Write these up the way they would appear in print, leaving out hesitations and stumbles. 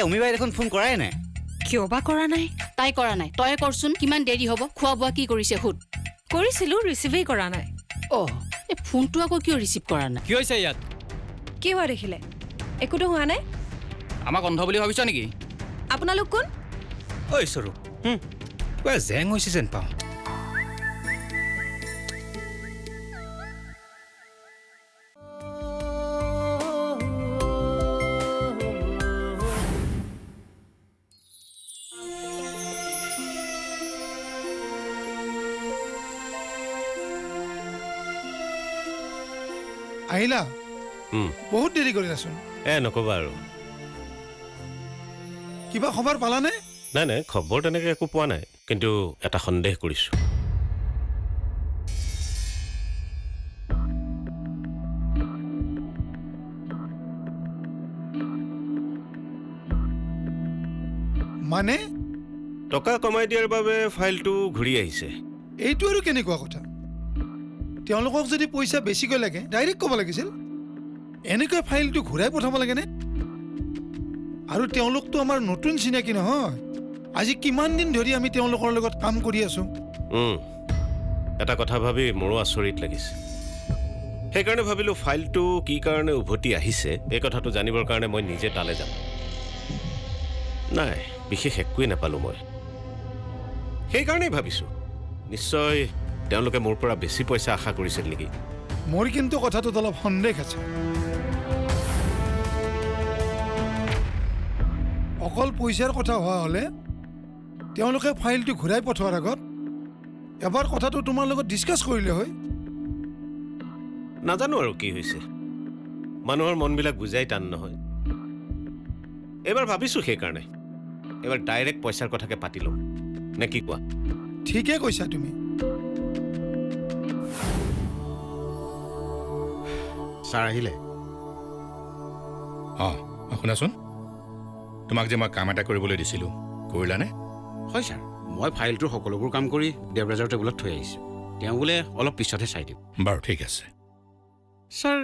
অমিবাই দেখোন ফোন কৰাই নাই। কিয় বা কৰা নাই? তাই কৰা নাই, তই কৰচোন। কিমান দেৰি হ'ব? খোৱা বোৱা কি কৰিছে সুধ। কৰিছিলো, ৰিচিভেই কৰা নাই। এই ফোনটো আকৌ কিয় ৰিচিভ কৰা নাই? কি হৈছে ইয়াত? কি হোৱা দেখিলে? একোতো হোৱা নাই। আমাক অন্ধ বুলি ভাবিছ নেকি? আপোনালোক কোন? ঐ সৰু, কিবা জেং হৈছে যেন পাওঁ। আহিলা? বহুত দেৰি কৰিলাচোন। নকবা আৰু। কিবা খবৰ পালানে? নাই খবৰ তেনেকৈ একো পোৱা নাই, কিন্তু এটা সন্দেহ কৰিছোঁ। মানে? টকা কমাই দিয়াৰ বাবে ফাইলটো ঘূৰি আহিছে। এইটো আৰু কেনেকুৱা কথা? তেওঁলোকক যদি পইচা বেছিকৈ লাগে ডাইৰেক্ট ক'ব লাগিছিল। এনেকৈ ফাইলটো ঘূৰাই পঠাব লাগেনে? আৰু তেওঁলোকতো আমাৰ নতুন চিনাকি নহয়। আজি কিমান দিন ধৰি আমি তেওঁলোকৰ লগত কাম কৰি আছোঁ। এটা কথা ভাবি মোৰো আচৰিত লাগিছে। সেইকাৰণে ভাবিলোঁ ফাইলটো কি কাৰণে উভতি আহিছে এই কথাটো জানিবৰ কাৰণে মই নিজে তালৈ যাম। নাই, বিশেষ একোৱেই নাপালোঁ মই। সেইকাৰণেই ভাবিছোঁ নিশ্চয় তেওঁলোকে মোৰ পৰা বেছি পইচা আশা কৰিছিল নেকি। মোৰ কিন্তু কথাটোত অলপ সন্দেহ আছে। অকল পইচাৰ কথা হোৱা হ'লে তেওঁলোকে ফাইলটো ঘূৰাই পঠোৱাৰ আগত এবাৰ কথাটো তোমাৰ লগত ডিছকাছ কৰিলে হয়। নাজানো আৰু কি হৈছে, মানুহৰ মনবিলাক বুজাই টান নহয়। এইবাৰ ভাবিছোঁ সেইকাৰণে এবাৰ ডাইৰেক্ট পইচাৰ কথাকে পাতি লওঁ, নে কি কোৱা? ঠিকে কৈছা তুমি। ছাৰ আহিলে? শুনাচোন, তোমাক যে মই কাম এটা কৰিবলৈ দিছিলোঁ, কৰিলানে? হয় ছাৰ, মই ফাইলটোৰ সকলোবোৰ কাম কৰি দেৱৰাজৰ টেবুলত থৈ আহিছোঁ। তেওঁ বোলে অলপ পিছতহে চাই দিম। বাৰু ঠিক আছে। ছাৰ,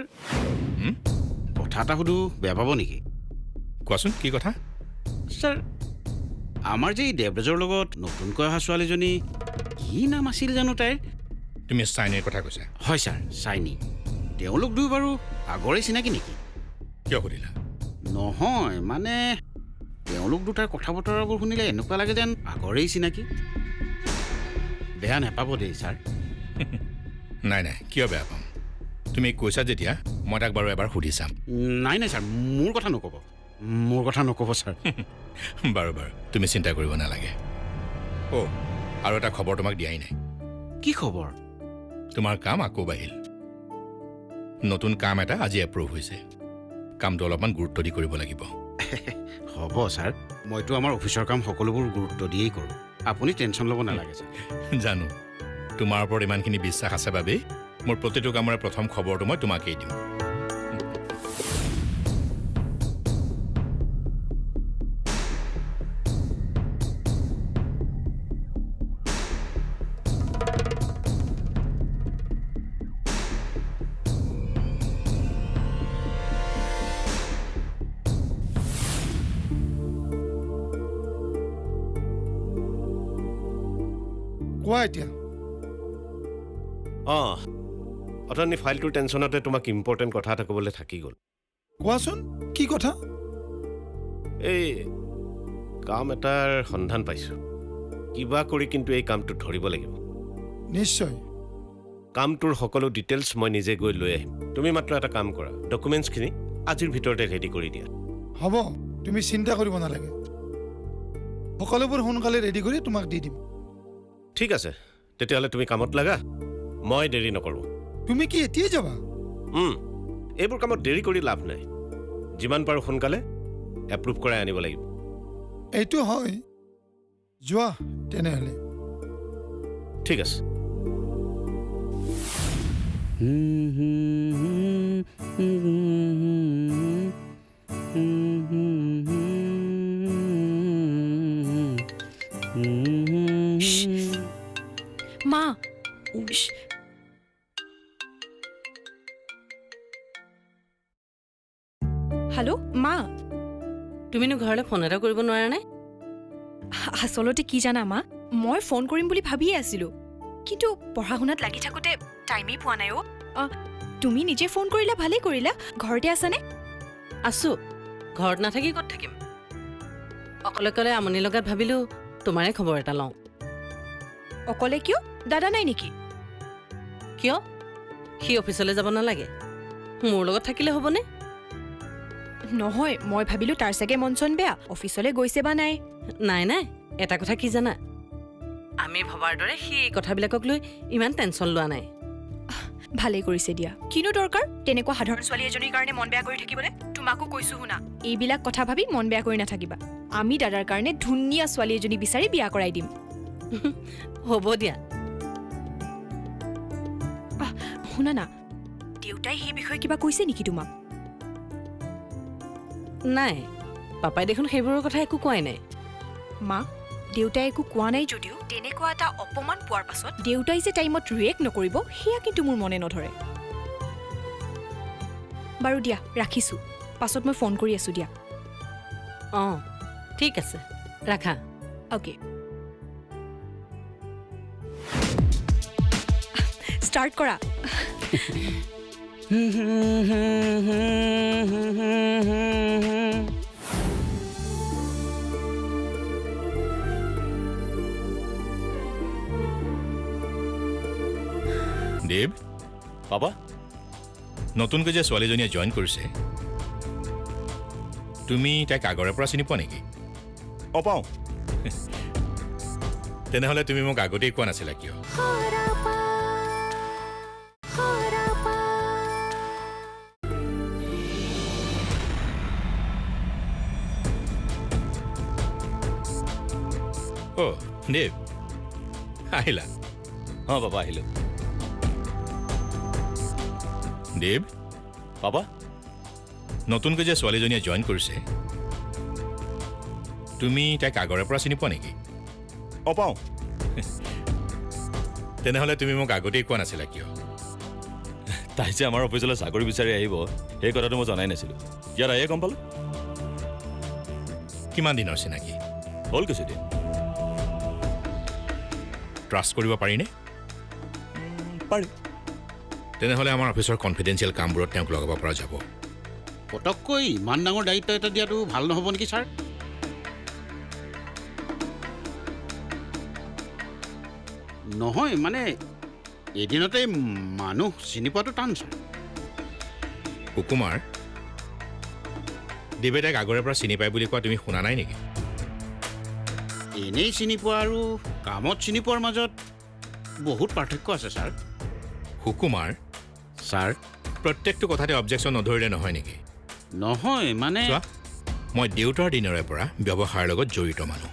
কথা এটা সুধো, বেয়া পাব নেকি? কোৱাচোন, কি কথা? ছাৰ, আমাৰ যে এই দেৱৰাজৰ লগত নতুনকৈ অহা ছোৱালীজনী, কি নাম আছিল জানো তাইৰ? তুমি চাইনিৰ কথা কৈছা? হয় ছাৰ, চাইনি। তেওঁলোক দুই বাৰু আগৰে চিনাকি নেকি? কিয় সুধিলা? নহয়, মানে তেওঁলোক দুটাৰ কথা বতৰাবোৰ শুনিলে এনেকুৱা লাগে যেন আগৰেই চিনাকি। বেয়া নাপাব দেই ছাৰ। নাই, কিয় বেয়া পাম? তুমি কৈছা যেতিয়া মই তাক বাৰু এবাৰ সুধি চাম। নাই ছাৰ, মোৰ কথা নক'ব ছাৰ। বাৰু তুমি চিন্তা কৰিব নালাগে। আৰু এটা খবৰ তোমাক দিয়াই নাই। কি খবৰ? তোমাৰ কাম আকৌ বাঢ়িল। নতুন কাম এটা আজি এপ্ৰুভ হৈছে। কামটো অলপমান গুৰুত্ব দি কৰিব লাগিব। হ'ব ছাৰ, মইতো আমাৰ অফিচৰ কাম সকলোবোৰ গুৰুত্ব দিয়েই কৰোঁ। আপুনি টেনশ্যন ল'ব নালাগে ছাৰ। জানো, তোমাৰ ওপৰত ইমানখিনি বিশ্বাস আছে বাবেই মোৰ প্ৰতিটো কামৰে প্ৰথম খবৰটো মই তোমাকেই দিম। কোৱা এতিয়া। অঁ অথনি ফাইলটোৰ টেনশ্যনতে তোমাক ইম্পৰ্টেণ্ট কথা এটা ক'বলৈ থাকি গ'ল। কোৱাচোন কি কথা? এই কাম এটাৰ সন্ধান পাইছোঁ। কিবা কৰি কিন্তু এই কামটো ধৰিব লাগিব। নিশ্চয়। কামটোৰ সকলো ডিটেইলছ মই নিজে গৈ লৈ আহিম। তুমি মাত্ৰ এটা কাম কৰা, ডকুমেণ্টছখিনি আজিৰ ভিতৰতে ৰেডি কৰি দিয়া। হ'ব, তুমি চিন্তা কৰিব নালাগে। সকলোবোৰ সোনকালে ৰেডি কৰি তোমাক দি দিম। ঠিক আছে, তেতিয়াহ'লে তুমি কামত লাগা, মই দেৰি নকৰোঁ। তুমি কি এতিয়াই যাবা? এইবোৰ কামত দেৰি কৰি লাভ নাই। যিমান পাৰোঁ সোনকালে এপ্ৰুভ কৰাই আনিব লাগিব। এইটো হয়, যোৱা তেনেহ'লে। ঠিক আছে। মা হেল্ল' মা, তুমিনো ঘৰলৈ ফোন এটা কৰিব নোৱাৰা নে? আচলতে কি জানা মা, মই ফোন কৰিম বুলি ভাবিয়ে আছিলো, কিন্তু পঢ়া শুনাত লাগি থাকোঁতে টাইমেই পোৱা নাই। তুমি নিজে ফোন কৰিলা, ভালেই কৰিলা। ঘৰতে আছানে? আছো, ঘৰত নাথাকি ক'ত থাকিম। অকলে অকলে আমনি লগাত ভাবিলো তোমাৰে খবৰ এটা লওঁ। অকলে কিয়? দাদা নাই নেকি? কিয়? সি অফিচলৈ যাব নালাগে? মোৰ লগত থাকিলে হ'বনে? নহয়, মই ভাবিলো তাৰ চাগে মন চন বেয়া, অফিচলৈ গৈছে বা নাই। নাই নাই, এটা কথা কি জানা, আমি ভবাৰ দৰে সি এই কথাবিলাকক লৈ ইমান টেনশ্যন লোৱা নাই। ভালেই কৰিছে দিয়া। কিনো দৰকাৰ তেনেকুৱা সাধাৰণ ছোৱালী এজনীৰ কাৰণে মন বেয়া কৰি থাকিবলৈ? তোমাকো কৈছো শুনা, এইবিলাক কথা ভাবি মন বেয়া কৰি নাথাকিবা। আমি দাদাৰ কাৰণে ধুনীয়া ছোৱালী এজনী বিচাৰি বিয়া কৰাই দিম। হ'ব দিয়া। শুনা না, দেউতাই সেই বিষয়ে কিবা কৈছে নেকি তোমাক? নাই, পাপাই দেখোন সেইবোৰৰ কথা একো কোৱাই নাই। মা, দেউতাই একো কোৱা নাই যদিও তেনেকুৱা এটা অপমান পোৱাৰ পাছত দেউতাই যে টাইমত ৰিয়েক্ট নকৰিব, সেয়া কিন্তু মোৰ মনে নধৰে। বাৰু দিয়া, ৰাখিছোঁ। পাছত মই ফোন কৰি আছোঁ দিয়া। অঁ ঠিক আছে, ৰাখা। অ'কে, ষ্টাৰ্ট কৰা। দেৱ, পাপা, নতুনকৈ যে ছোৱালীজনীয়ে জইন কৰিছে, তুমি তাইক আগৰে পৰা চিনি পোৱা নেকি? অঁ পাওঁ। তেনেহ'লে তুমি মোক আগতেই কোৱা নাছিলা কিয়? অ' দেৱ, আহিলা? অঁ পাপা, আহিলোঁ। দেৱ, পাপা, নতুনকৈ যে ছোৱালীজনীয়ে জইন কৰিছে, তুমি তাইক আগৰে পৰা চিনি পোৱা নেকি? অঁ পাওঁ। তেনেহ'লে তুমি মোক আগতেই কোৱা নাছিলা কিয়? তাই যে আমাৰ অফিচলৈ চাকৰি বিচাৰি আহিব, সেই কথাটো মই জনাই নাছিলোঁ। ইয়াত আহিয়ে গম পালোঁ। কিমান দিনৰ চিনাকি? হ'ল কিছুদিন। ট্ৰাষ্ট কৰিব পাৰিনে? পাৰি। তেনেহ'লে আমাৰ অফিচৰ কনফিডেঞ্চিয়েল কামবোৰত তেওঁক লগাব পৰা যাব। পটককৈ ইমান ডাঙৰ দায়িত্ব এটা দিয়াটো ভাল নহ'ব নেকি ছাৰ? নহয় মানে এদিনতে মানুহ চিনি পোৱাটো টান ছাৰ। সুকুমাৰ, দেৱে তাইক আগৰে পৰা চিনি পায় বুলি কোৱা তুমি শুনা নাই নেকি? এনেই চিনি পোৱা আৰু কামত চিনি পোৱাৰ মাজত বহুত পাৰ্থক্য আছে ছাৰ। সুকুমাৰ, ছাৰ, প্ৰত্যেকটো কথাতে অবজেকশ্যন নধৰিলে নহয় নেকি? নহয় মানে চোৱা, মই দেউতাৰ দিনৰে পৰা ব্যৱসায়ৰ লগত জড়িত মানুহ।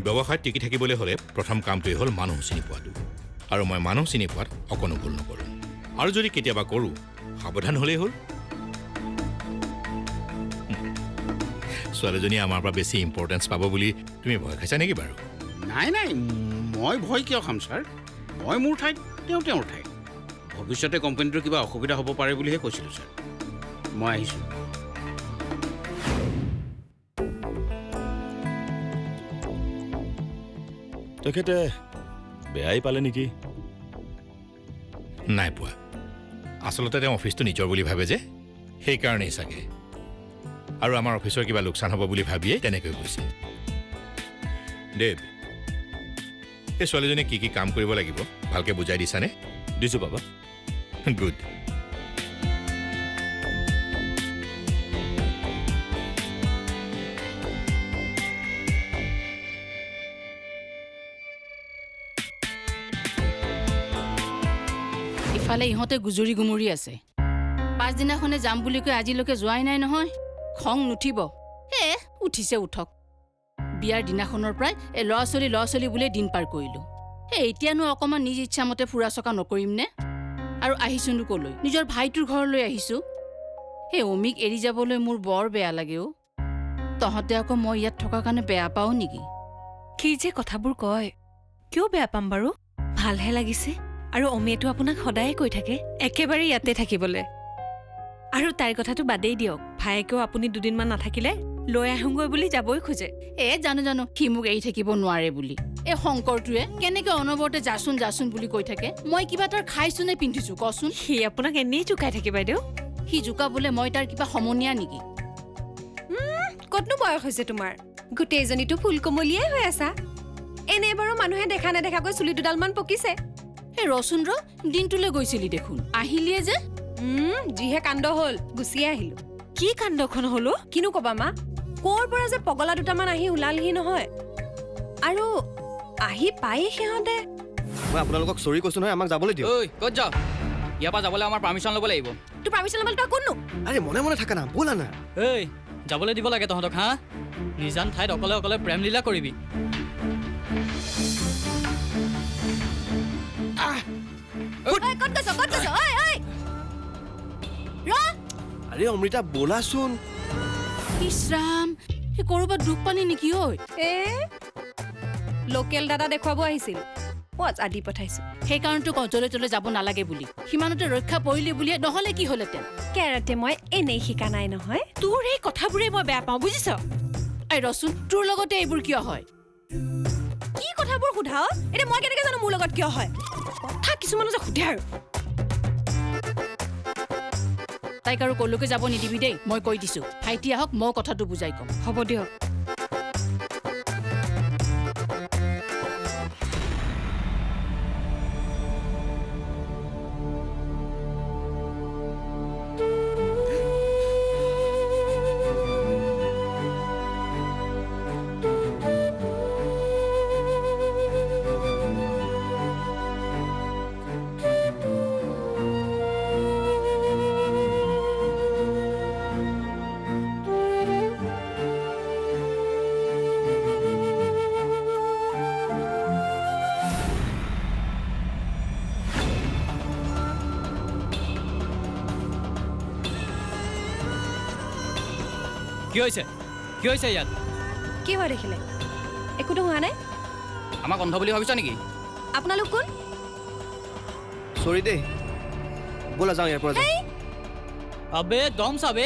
ব্যৱসায়ত টিকি থাকিবলৈ হ'লে প্ৰথম কামটোৱেই হ'ল মানুহ চিনি পোৱাটো। আৰু মই মানুহ চিনি পোৱাত অকণো ভুল নকৰোঁ আৰু যদি কেতিয়াবা কৰোঁ সাৱধান হ'লেই হ'ল ছোৱালীজনী আমাৰ পৰা বেছি ইম্পৰ্টেঞ্চ পাব বুলি তুমি ভয় খাইছা নেকি বাৰু নাই নাই মই ভয় কিয় খাম ছাৰ মই মোৰ ঠাইত তেওঁ তেওঁৰ ঠাইত ভৱিষ্যতে কোম্পানীটোৰ কিবা অসুবিধা হ'ব পাৰে বুলিহে কৈছিলোঁ ছাৰ মই আহিছোঁ তেখেতে বেয়াই পালে নেকি নাই পোৱা আচলতে তেওঁ অফিচটো নিজৰ বুলি ভাবে যে সেইকাৰণেই চাগে আৰু আমাৰ অফিচৰ কিবা লোকচান হ'ব বুলি ভাবিয়েই তেনেকৈ কৈছে দেৱ এই ছোৱালীজনীয়ে কি কি কাম কৰিব লাগিব ভালকৈ বুজাই দিছানে দিছোঁ বাবা গুড ইফালে ইহঁতে গুজৰি গুমৰি আছে পাছদিনাখনে যাম বুলি কৈ আজিলৈকে যোৱাই নাই নহয় খং নুঠিব উঠিছে উঠক বিয়াৰ দিনাখনৰ পৰাই এই ল'ৰা ছোৱালী বুলিয়ে দিন পাৰ কৰিলোঁ এতিয়ানো অকণমান নিজ ইচ্ছামতে ফুৰা চকা নকৰিম নে আৰু আহিছোনো ক'লৈ নিজৰ ভাইটোৰ ঘৰলৈ আহিছোঁ সেই অমিক এৰি যাবলৈ মোৰ বৰ বেয়া লাগে অ' তহঁতে আকৌ মই ইয়াত থকাৰ কাৰণে বেয়া পাওঁ নেকি কি যে কথাবোৰ কয় কিয় বেয়া পাম বাৰু ভালহে লাগিছে আৰু অমিয়েতো আপোনাক সদায়ে কৈ থাকে একেবাৰে ইয়াতে থাকিবলৈ আৰু তাইৰ কথাটো বাদেই দিয়ক ভায়েকেও আপুনি দুদিনমান নাথাকিলে লৈ আহোঁগৈ বুলি যাবই খোজে জানো সি মোক এৰি থাকিব নোৱাৰে বুলি এই শংকৰটোৱে কেনেকে অনবৰতে যাচোন বুলি কৈ থাকে মই কিবা তাৰ খাইছো নে পিন্ধিছো কচোন সি আপোনাক এনেই জোকাই থাকে বাইদেউ সি জোকাবলৈ মই তাৰ কিবা সমনীয়া নেকি কতনো বয়স হৈছে তোমাৰ গোটেইজনীতো ফুলকমলীয়াই হৈ আছা এনে বাৰু মানুহে দেখা নেদেখাকৈ চুলি দুডালমান পকিছে এই ৰচোন দিনটোলৈ গৈছিলি দেখোন আহিলিয়ে যে যিহে কাণ্ড হ'ল গুচিয়ে আহিলো কি কাণ্ডখন হলো কিনো কবা মা ক'ৰ পৰা যে পগলা দুটামান আহি ওলালহি নহয় আৰু আহি পাই সিহঁতে মই আপোনালোকক চৰি কৈছো নহয় আমাক যাবলৈ দিয়ক ঐ ক'ত যাও ইয়াৰ পৰা যাবলৈ আমাৰ পাৰ্মিশ্যন ল'ব লাগিব তোৰ পাৰ্মিশ্যন ল'বলৈ তই কোননো আৰে মনে মনে থাকা না ব'লা না ঐ যাবলৈ দিব লাগে তহঁতক হা নিজান ঠাইত অকলে অকলে প্ৰেম লীলা কৰিবি আৰে অমৃতা ব'লাচোন ইছৰাম সি ক'ৰবাত দুখ পানী নেকি ঐ লোকেল দাদা দেখুৱাব আহিছিল আদি পঠাইছো সেইকাৰণেতো য'লে ত'লে যাব নালাগে বুলি সিমানতে ৰক্ষা পৰিলি বুলিয়ে নহ'লে কি হ'লহেঁতেন কেৰাটে মই এনেই শিকা নাই নহয় তোৰ এই কথাবোৰেই মই বেয়া পাওঁ বুজিছ এই ৰচোন তোৰ লগতে এইবোৰ কিয় হয় কি কথাবোৰ সোধা এতিয়া মই কেনেকে জানো মোৰ লগত কিয় হয় কথা কিছুমানে যে সোধে আৰু তাইক আৰু ক'লৈকে যাব নিদিবি দেই মই কৈ দিছো ভাইটি আহক মই কথাটো বুজাই ক'ম হ'ব দিয়ক কি হৈছে ইয়াত কি হয় দেখিলে একোতো হোৱা নাই আমাক অন্ধ বুলি ভাবিছা নেকি আপোনালোক কোন চৰি দেই ব'লা যাওঁ ইয়াৰ পৰা যাওঁ আবে দম চাবে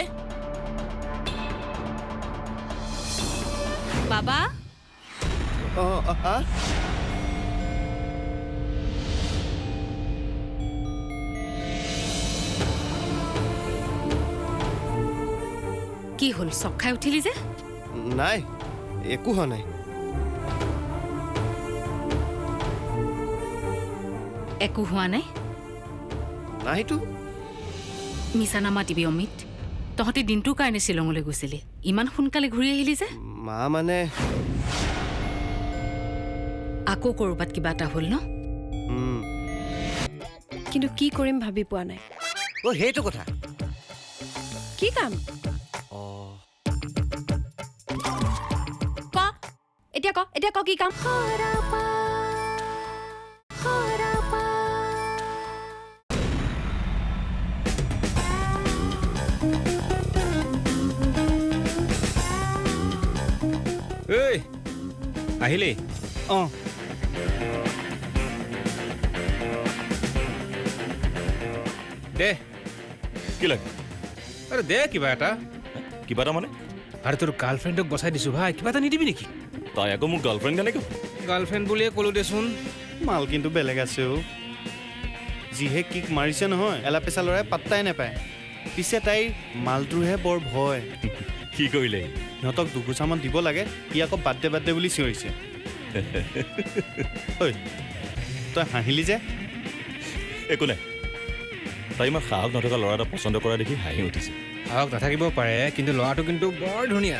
বাবা কি হ'ল চক খাই উঠিলি যে নাই একো হোৱা নাই একো হোৱা নাই নাইতো মিছা নামাতিবি অমিত তহঁতি দিনটোৰ কাৰণে শ্বিলঙলৈ গৈছিলি ইমান সোনকালে ঘূৰি আহিলি যে মা মানে আকৌ ক'ৰবাত কিবা এটা হ'ল ন কিন্তু কি কৰিম ভাবি পোৱা নাই সেইটো কথা কি কাম এতিয়া ক কি কাম আহিলেই অঁ দে কি লাগে আৰে দে কিবা এটা কিবা এটা মানে আৰে তোৰ গাৰ্লফ্ৰেণ্ডক বচাই দিছোঁ ভাই কিবা এটা নিদিবি নেকি তাই আকৌ মোক গাৰ্লফ্ৰেণ্ড কেনেকৈ গাৰ্লফ্ৰেণ্ড বুলিয়ে ক'লো দেচোন মাল কিন্তু বেলেগ আছে অ' যিহে কিক মাৰিছে নহয় এলাপেচা ল'ৰাই পাত্তাই নাপায় পিছে তাইৰ মালটোৰহে বৰ ভয় কি কৰিলে সিহঁতক দুঘোচামান দিব লাগে সি আকৌ বাৰ্থডে বুলি চিঞৰিছে ঐ তই হাঁহিলি যে একো নাই তাই ইমান সাহস নথকা ল'ৰা এটা পচন্দ কৰা দেখি হাঁহি উঠিছে সাহস নাথাকিব পাৰে কিন্তু ল'ৰাটো কিন্তু বৰ ধুনীয়া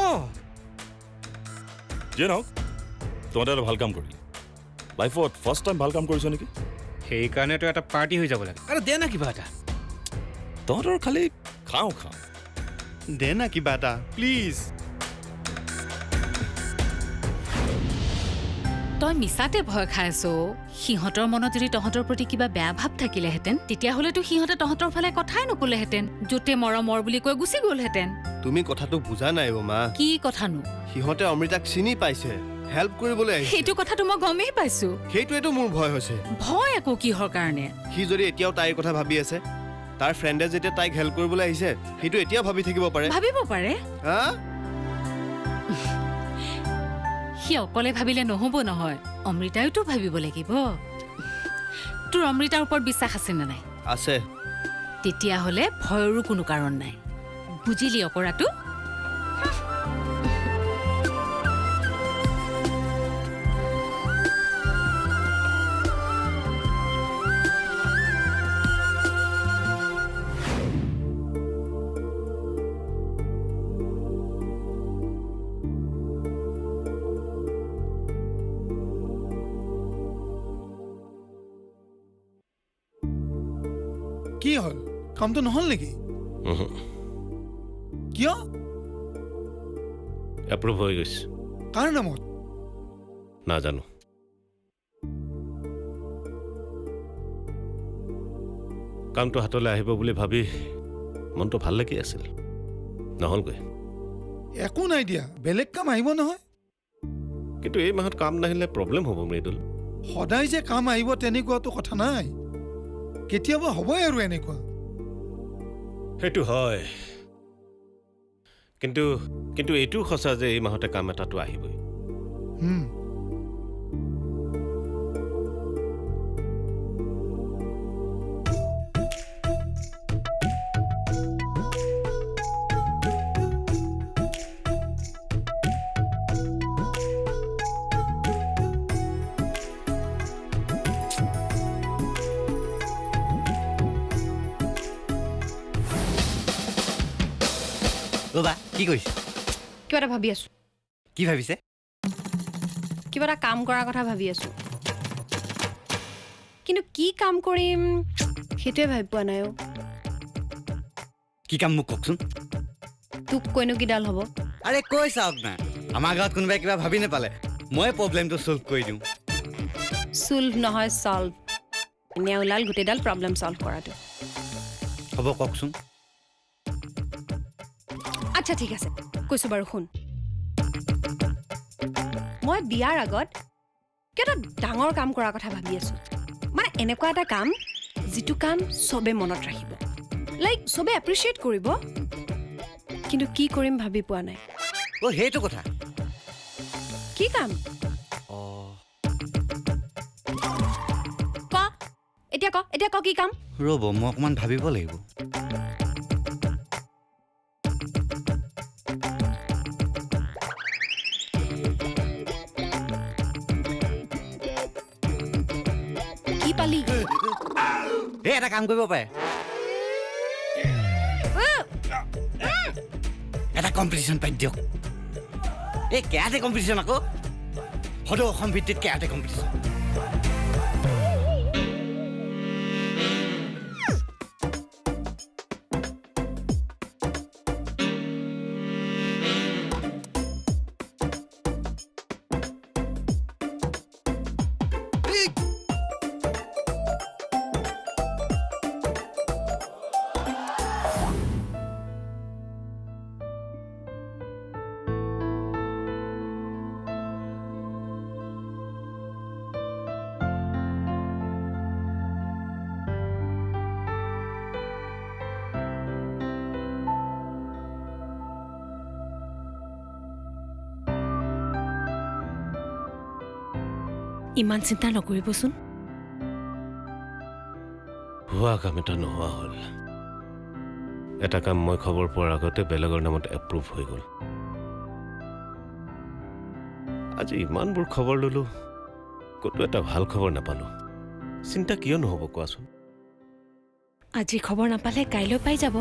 অঁ যিয়ে নহওক তহঁতে এটা ভাল কাম কৰিলি লাইফত ফাৰ্ষ্ট টাইম ভাল কাম কৰিছ নেকি সেইকাৰণেতো এটা পাৰ্টি হৈ যাব লাগে আৰে দে না কিবা এটা তহঁতৰ খালি খাওঁ দে না কিবা এটা প্লিজ তই মিছাতে ভয় খাই আছ সিহঁতৰ মনত যদি তহঁতৰ প্ৰতি কিবা বেয়া ভাৱ থাকিলেহেঁতেন তেতিয়াহ'লেতো সিহঁতে তহঁতৰ ফালে কথাই নকলেহেঁতেন য'তে মৰ বুলি কৈ গুচি গ'লহেঁতেন তুমি কথাটো বুজা নাই অ' মা কি কথানো সিহঁতে অমৃতাক চিনি পাইছে হেল্প কৰিবলৈ আহিছে সেইটো কথাটো মই গমেই পাইছো সেইটোৱেতো মোৰ ভয় হৈছে ভয় আকৌ কিহৰ কাৰণে সি যদি এতিয়াও তাইৰ কথা ভাবি আছে তাৰ ফ্ৰেণ্ডে যেতিয়া তাইক হেল্প কৰিবলৈ আহিছে সেইটো এতিয়াও ভাবি থাকিব পাৰে ভাবিব পাৰে হা সি অকলে ভাবিলে নহ'ব নহয় অমৃতাইতো ভাবিব লাগিব তোৰ অমৃতাৰ ওপৰত বিশ্বাস আছে নে নাই আছে তেতিয়াহ'লে ভয়ৰো কোনো কাৰণ নাই বুজিলি অকৰাটো কি হ'ল কামটো নহ'ল নেকি কিয় এপ্ৰুভ হৈ গৈছে কাৰ নামত নাজানো কামটো হাতলৈ আহিব বুলি ভাবি মনটো ভাল লাগি আছিল নহ'লগৈ একো নাই দিয়া বেলেগ কাম আহিব নহয় কিন্তু এই মাহত কাম নাহিলে প্ৰব্লেম হ'ব মৃদুল সদায় যে কাম আহিব তেনেকুৱাটো কথা নাই কেতিয়াবা হ'বই আৰু এনেকুৱা সেইটো হয় কিন্তু কিন্তু এইটো সঁচা যে এই মাহতে কাম এটাটো আহিবই ৰ'বা কি কৰিছে কিবা এটা ভাবি আছো কি ভাবিছে কিবা এটা কাম কৰাৰ কথা ভাবি আছো কিন্তু কি কাম কৰিম সেইটোৱে ভাবি পোৱা নাই অ' কি কাম মোক কওকচোন তোক কৈনো কিডাল হ'ব আৰে কৈ চাওক না আমাৰ গাঁৱত কোনোবাই কিবা ভাবি নাপালে মই প্ৰব্লেমটো ছল্ভ কৰি দিওঁ চল্ভ নহয় চল্ভ এনে ওলাল গোটেইডাল প্ৰব্লেম চল্ভ কৰাটো হ'ব কওকচোন আচ্ছা ঠিক আছে কৈছো বাৰু শুন মই বিয়াৰ আগত কিয় এটা ডাঙৰ কাম কৰাৰ কথা ভাবি আছো মানে এনেকুৱা এটা কাম যিটো কাম চবে মনত ৰাখিব লাইক চবে এপ্ৰিচিয়েট কৰিব কিন্তু কি কৰিম ভাবি পোৱা নাই অ' সেইটো কথা কি কাম এতিয়া ক কি কাম ৰ'ব মই অকণমান ভাবিব লাগিব কি পালি এটা কাম কৰিব পাৰে এটা কম্পিটিশ্যন পাই দিয়ক এই কেৰাটে কম্পিটিশ্যন আকৌ সদৌ অসম ভিত্তিত কেৰাটে কম্পিটিশ্যন ইমান চিন্তা নকৰিবচোন। হোৱা কাম এটা নোহোৱা হ'ল। এটা কাম মই খবৰ পোৱাৰ আগতে বেলেগৰ নামত এপ্ৰুভ হৈ গ'ল। আজি ইমানবোৰ খবৰ ল'লো, ক'তো এটা ভাল খবৰ নাপালোঁ। চিন্তা কিয় নহ'ব কোৱাচোন? আজি খবৰ নাপালে কাইলৈ পাই যাব।